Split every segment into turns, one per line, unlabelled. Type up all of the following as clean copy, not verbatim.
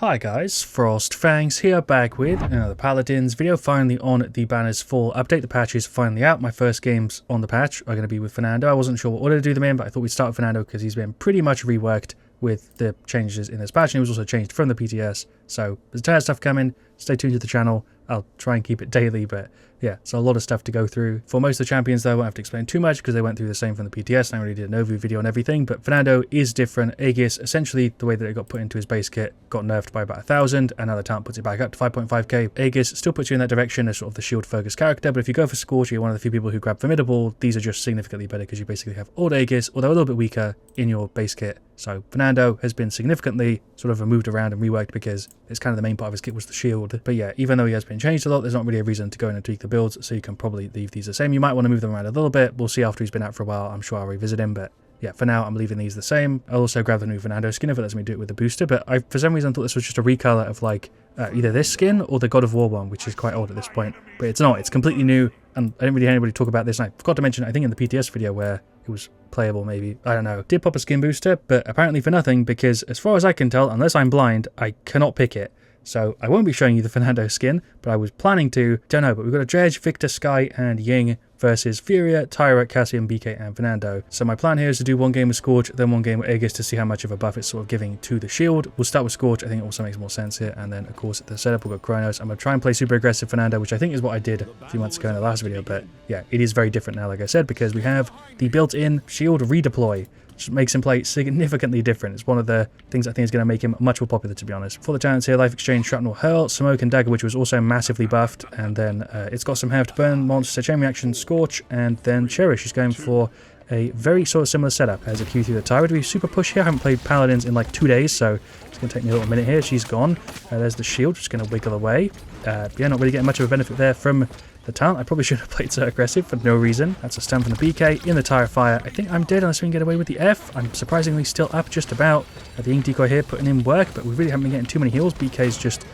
Hi guys, FrostFangs here, back with another Paladins video, finally on the Banners Fall update. The patch is finally out. My first games on the patch are going to be with Fernando. I wasn't sure what order to do them in, but I thought we'd start with Fernando because he's been pretty much reworked with the changes in this patch, and he was also changed from the PTS. So there's a ton of stuff coming. Stay tuned to the channel. I'll try and keep it daily, but yeah, so a lot of stuff to go through. For most of the champions though, I won't have to explain too much because they went through the same from the PTS, and I already did an overview video on everything. But Fernando is different. Aegis, essentially the way that it got put into his base kit, got nerfed by about 1,000, and now the talent puts it back up to 5.5k. Aegis still puts you in that direction as sort of the shield focused character, but if you go for Scorch, you're one of the few people who grab Formidable. These are just significantly better because you basically have old Aegis, although a little bit weaker, in your base kit. So Fernando has been significantly sort of moved around and reworked because it's kind of the main part of his kit was the shield. But yeah, even though he has been changed a lot, there's not really a reason to go in and tweak the builds, so you can probably leave these the same. You might want to move them around a little bit. We'll see after he's been out for a while. I'm sure I'll revisit him, but yeah, for now, I'm leaving these the same. I'll also grab the new Fernando skin if it lets me do it with the booster, but I, for some reason, thought this was just a recolor of like either this skin or the God of War one, which is quite old at this point. But it's not. It's completely new, and I didn't really hear anybody talk about this, and I forgot to mention, I think in the PTS video where it was playable maybe, I don't know. Did pop a skin booster, but apparently for nothing, because as far as I can tell, unless I'm blind, I cannot pick it. So I won't be showing you the Fernando skin, but I was planning to. Don't know, but we've got a Dredge, Victor, Sky, and Ying versus Furia, Tyra, Cassian, BK, and Fernando. So my plan here is to do one game with Scorch, then one game with Aegis to see how much of a buff it's sort of giving to the shield. We'll start with Scorch, I think it also makes more sense here, and then of course at the setup we've got Kronos. I'm going to try and play super aggressive Fernando, which I think is what I did a few months ago in the last video, but yeah, it is very different now, like I said, because we have the built-in shield redeploy, which makes him play significantly different. It's one of the things I think is going to make him much more popular, to be honest. For the talents here, Life Exchange, Shrapnel, Hurl, Smoke, and Dagger, which was also massively buffed, and then it's got some Halved Burn, Monster, Chain Reaction, Scorch, and then Cherish is going for a very sort of similar setup as a Q through the Tyra. Do we super push here? I haven't played Paladins in like 2 days, so it's going to take me a little minute here. She's gone. There's the shield, just going to wiggle away. Yeah, not really getting much of a benefit there from the talent. I probably should have played so aggressive for no reason. That's a stun from the BK in the Tyre Fire. I think I'm dead unless we can get away with the F. I'm surprisingly still up just about. The Ink Decoy here putting in work, but we really haven't been getting too many heals. BK's just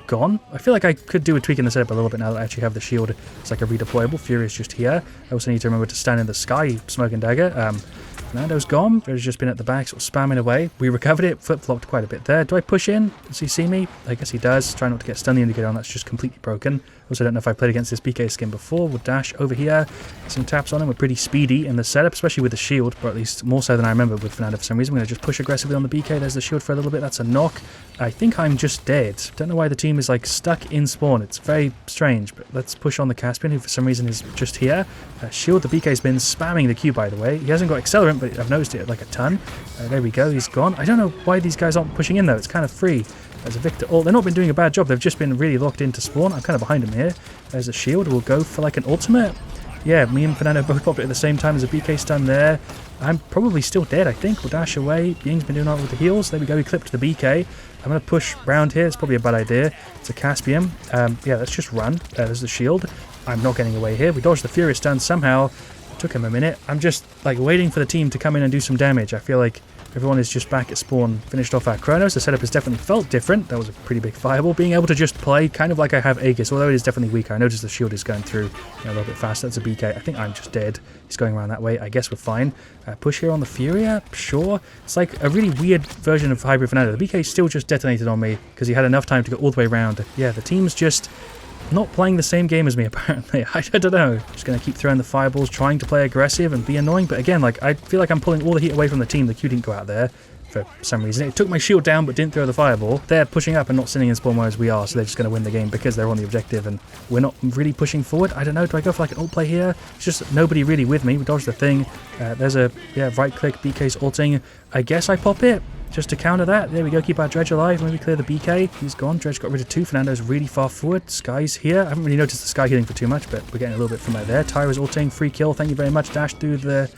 gone. I feel like I could do a tweak in the setup a little bit now that I actually have the shield. It's like a redeployable. Furious just here. I also need to remember to stand in the sky, Smoke and Dagger. Fernando's gone. There's just been at the back, sort of spamming away. We recovered it, flip-flopped quite a bit there. Do I push in? Does he see me? I guess he does. Try not to get stun the indicator on, that's just completely broken. Also don't know if I played against this BK skin before. We'll dash over here. Some taps on him. We're pretty speedy in the setup, especially with the shield, or at least more so than I remember with Fernando for some reason. We're going to just push aggressively on the BK. There's the shield for a little bit. That's a knock. I think I'm just dead. Don't know why the team is like stuck in spawn. It's very strange, but let's push on the Caspian, who for some reason is just here. Shield, the BK's been spamming the Q, by the way. He hasn't got Accelerant, but I've noticed it like a ton. There we go. He's gone. I don't know why these guys aren't pushing in, though. It's kind of free. There's a Victor ult. They've not been doing a bad job. They've just been really locked into spawn. I'm kind of behind him here. There's a shield. We'll go for like an ultimate. Yeah, me and Fernando both popped it at the same time. There's a BK stun there. I'm probably still dead, I think. We'll dash away. Ying's been doing all right with the heals. There we go. We clipped the BK. I'm going to push round here. It's probably a bad idea. It's a Caspian. Yeah, let's just run. There's the shield. I'm not getting away here. We dodged the Furious stun somehow. It took him a minute. I'm just like waiting for the team to come in and do some damage. I feel like everyone is just back at spawn, finished off our Kronos. The setup has definitely felt different. That was a pretty big fireball. Being able to just play kind of like I have Aegis, although it is definitely weaker. I noticed the shield is going through a little bit faster. That's a BK. I think I'm just dead. He's going around that way. I guess we're fine. Push here on the Furia, sure. It's like a really weird version of Hybrid Fernando. The BK still just detonated on me because he had enough time to go all the way around. Yeah, the team's just not playing the same game as me, apparently. I don't know. Just going to keep throwing the fireballs, trying to play aggressive and be annoying. But again, like I feel like I'm pulling all the heat away from the team. The Q didn't go out there for some reason. It took my shield down but didn't throw the fireball. They're pushing up and not sitting in spawn whereas we are, so they're just going to win the game because they're on the objective and we're not really pushing forward. I don't know. Do I go for like an ult play here? It's just nobody really with me. We dodged the thing. There's a right click. BK's ulting. I guess I pop it just to counter that. There we go. Keep our Dredge alive. Maybe clear the BK. He's gone. Dredge got rid of 2. Fernando's really far forward. Sky's here. I haven't really noticed the Sky healing for too much, but we're getting a little bit from there. Tyra's ulting. Free kill. Thank you very much. Dash through the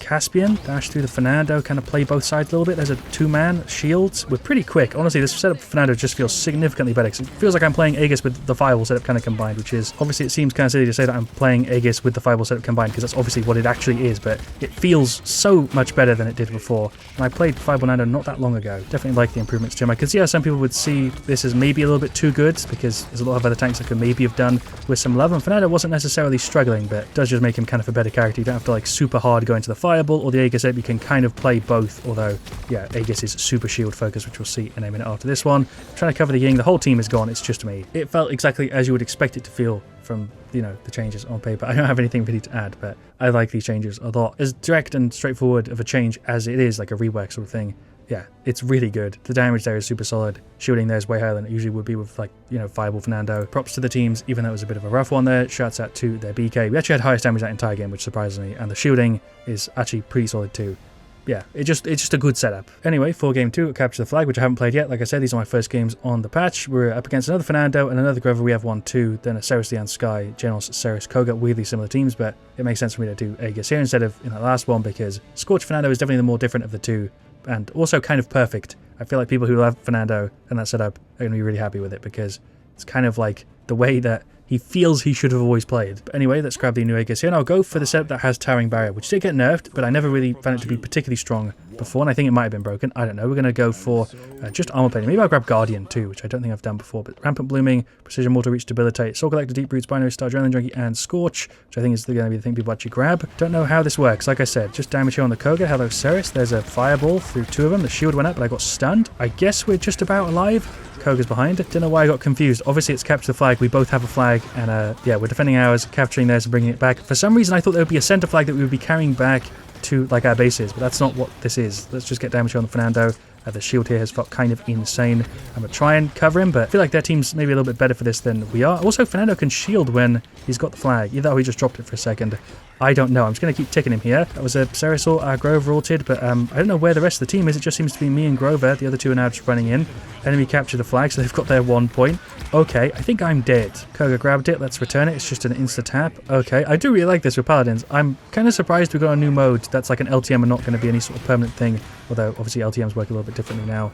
Caspian. Dash through the Fernando. Kind of play both sides a little bit. There's a 2-man shield. We're pretty quick. Honestly, this setup for Fernando just feels significantly better because it feels like I'm playing Aegis with the Fireball setup kind of combined, which is obviously it seems kind of silly to say that I'm playing Aegis with the Fireball setup combined because that's obviously what it actually is, but it feels so much better than it did before. And I played Fireball Nando not that long ago. Definitely like the improvements to him. I can see how some people would see this as maybe a little bit too good because there's a lot of other tanks that could maybe have done with some love, and Fernando wasn't necessarily struggling, but it does just make him kind of a better character. You don't have to like super hard go into the Fireball or the Aegis setup. You can kind of play both, although, yeah, Aegis is super shield focused, which we'll see in a minute after this one. I'm trying to cover the Ying. The whole team is gone. It's just me. It felt exactly as you would expect it to feel from, you know, the changes on paper. I don't have anything really to add, but I like these changes a lot. As direct and straightforward of a change as it is, like a rework sort of thing, yeah, it's really good. The damage there is super solid. Shielding there is way higher than it usually would be with, like, you know, Fireball Fernando. Props to the teams, even though it was a bit of a rough one there. Shouts out to their BK. We actually had highest damage that entire game, which surprises me, and the shielding is actually pretty solid too. Yeah, it's just a good setup. Anyway, for game 2, Capture the Flag, which I haven't played yet. Like I said, these are my first games on the patch. We're up against another Fernando and another Grover. We have 1-2, then a Ceres, Leon, Sky, Genos, Ceres, Koga. Weirdly similar teams, but it makes sense for me to do Aegis here instead of in that last one, because Scorch Fernando is definitely the more different of the two, and also kind of perfect. I feel like people who love Fernando and that setup are going to be really happy with it, because it's kind of like the way that he feels he should have always played. But anyway, let's grab the new Aegis here, and I'll go for the setup that has Towering Barrier, which did get nerfed, but I never really found it to be particularly strong before, and I think it might have been broken. I don't know. We're going to go for just Armor Plating. Maybe I'll grab Guardian too, which I don't think I've done before, but Rampant Blooming, Precision Mortal Reach, Debilitate, Soul Collector, Deep Roots, Binary Star, Adrenaline Junkie, and Scorch, which I think is going to be the thing people actually grab. Don't know how this works. Like I said, just damage here on the Koga. Hello, Ceres. There's a Fireball through 2 of them. The shield went up, but I got stunned. I guess we're just about alive. Koga's behind. Don't know why I got confused. Obviously, it's Capture the Flag. We both have a flag, and yeah, we're defending ours, capturing theirs, and bringing it back. For some reason, I thought there would be a center flag that we would be carrying back to, like, our bases, but that's not what this is. Let's just get damage on the Fernando. The shield here has felt kind of insane. I'm going to try and cover him, but I feel like their team's maybe a little bit better for this than we are. Also, Fernando can shield when he's got the flag. Either he just dropped it for a second. I don't know. I'm just going to keep ticking him here. That was a Ceres or Grover ulted, but I don't know where the rest of the team is. It just seems to be me and Grover. The other two are now just running in. Enemy captured the flag, so they've got their 1 point. Okay, I think I'm dead. Koga grabbed it. Let's return it. It's just an insta-tap. Okay, I do really like this with Paladins. I'm kind of surprised we got a new mode that's like an LTM and not going to be any sort of permanent thing, although obviously LTMs work a little bit differently now.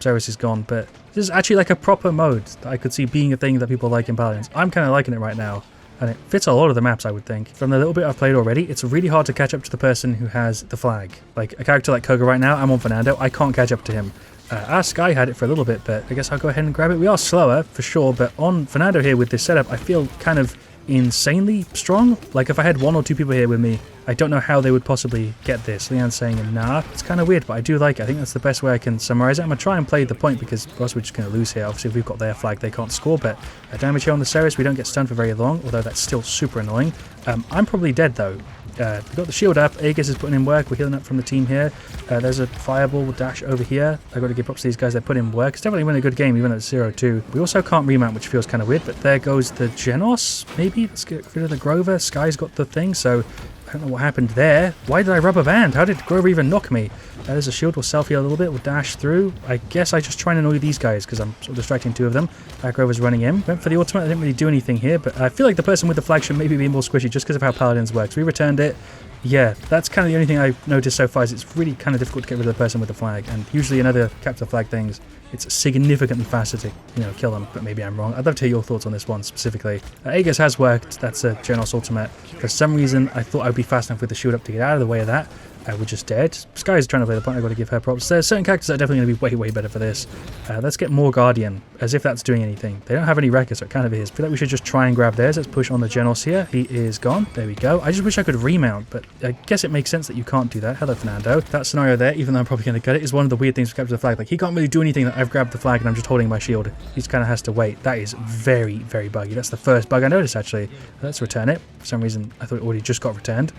Ceres is gone, but this is actually like a proper mode that I could see being a thing that people like in Paladins. I'm kind of liking it right now, and it fits a lot of the maps, I would think. From the little bit I've played already, it's really hard to catch up to the person who has the flag. Like a character like Koga right now, I'm on Fernando, I can't catch up to him. Our Sky had it for a little bit, but I guess I'll go ahead and grab it. We are slower, for sure, but on Fernando here with this setup, I feel kind of insanely strong. Like if I had 1 or 2 people here with me, I don't know how they would possibly get this. Leon's saying nah. It's kind of weird, but I do like it. I think that's the best way I can summarize it. I'm going to try and play the point, because else we're just going to lose here. Obviously, if we've got their flag, they can't score, but damage here on the Ceres, we don't get stunned for very long, although that's still super annoying. I'm probably dead, though. We've got the shield up. Aegis is putting in work. We're healing up from the team here. There's a Fireball dash over here. I've got to give props to these guys. They put in work. It's definitely been a good game, even though it's 0-2. We also can't remount, which feels kind of weird, but there goes the Genos, maybe? Let's get rid of the Grover. Sky's got the thing, so I don't know what happened there. Why did I rubber band? How did Grover even knock me? There's a shield. We'll self-heal a little bit. We'll dash through. I guess I just try and annoy these guys because I'm sort of distracting 2 of them. Grover's running in. Went for the ultimate. I didn't really do anything here, but I feel like the person with the flag should maybe be more squishy just because of how Paladins works. We returned it. Yeah, that's kind of the only thing I've noticed so far is it's really kind of difficult to get rid of the person with the flag, and usually in other capture the flag things, it's significantly faster to, you know, kill them, but maybe I'm wrong. I'd love to hear your thoughts on this one specifically. Aegis has worked. That's a Genos ultimate. For some reason, I thought I'd be fast enough with the shield up to get out of the way of that. We're just dead. Sky is trying to play the point. I've got to give her props. There's certain characters that are definitely going to be way better for this. Let's get more Guardian, as if that's doing anything. They don't have any Wrecker, so it kind of is. I feel like we should just try and grab theirs. Let's push on the Genos here. He is gone. There we go. I just wish I could remount, but I guess it makes sense that you can't do that. Hello, Fernando. That scenario there, even though I'm probably going to cut it, is one of the weird things with Capture the Flag. Like, he can't really do anything that I've grabbed the flag and I'm just holding my shield. He just kind of has to wait. That is very buggy. That's the first bug I noticed, actually. Let's return it. For some reason, I thought it already just got returned.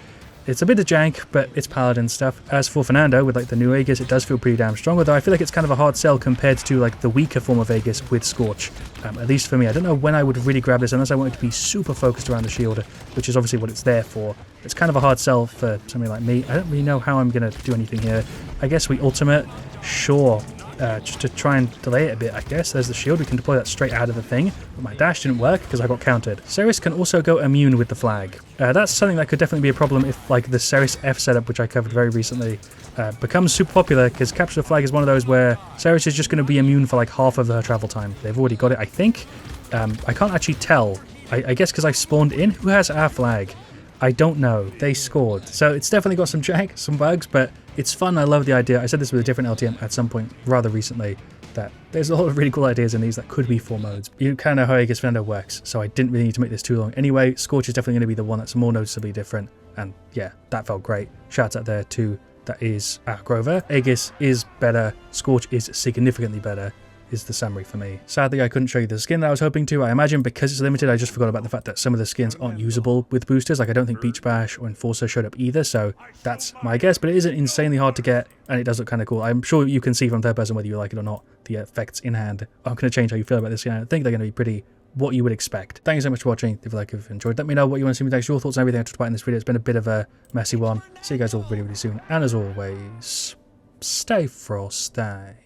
It's a bit of jank, but it's Paladin stuff. As for Fernando, with like the new Aegis, it does feel pretty damn strong, although I feel like it's kind of a hard sell compared to like the weaker form of Aegis with Scorch. At least for me. I don't know when I would really grab this unless I wanted to be super focused around the shield, which is obviously what it's there for. It's kind of a hard sell for somebody like me. I don't really know how I'm going to do anything here. I guess we ultimate. Sure. Just to try and delay it a bit, I guess. There's the shield. We can deploy that straight out of the thing. But my dash didn't work because I got countered. Ceres can also go immune with the flag. That's something that could definitely be a problem if, like, the Ceres F setup, which I covered very recently, becomes super popular, because Capture the Flag is one of those where Ceres is just going to be immune for, like, half of her travel time. They've already got it, I think. I can't actually tell. I guess because I spawned in. Who has our flag? I don't know. They scored. So it's definitely got some jank, some bugs, but it's fun. I love the idea. I said this with a different LTM at some point rather recently, that there's a lot of really cool ideas in these that could be 4 modes. You kind of know how Aegis Fernando works, so I didn't really need to make this too long. Anyway, Scorch is definitely going to be the one that's more noticeably different. and yeah, that felt great. Shout out there to, that is Grover. Aegis is better, Scorch is significantly better, is the summary for me. Sadly, I couldn't show you the skin that I was hoping to. I imagine because it's limited, I just forgot about the fact that some of the skins aren't usable with boosters. Like, I don't think Beach Bash or Enforcer showed up either, so that's my guess. But it isn't insanely hard to get, and it does look kind of cool. I'm sure you can see from third person whether you like it or not, the effects in hand. I'm going to change how you feel about this skin. I think they're going to be pretty what you would expect. Thank you so much for watching. If you like, if you've enjoyed, let me know what you want to see me next, your thoughts on everything I talked about in this video. It's been a bit of a messy one. See you guys all really, really soon. And as always, stay frosty.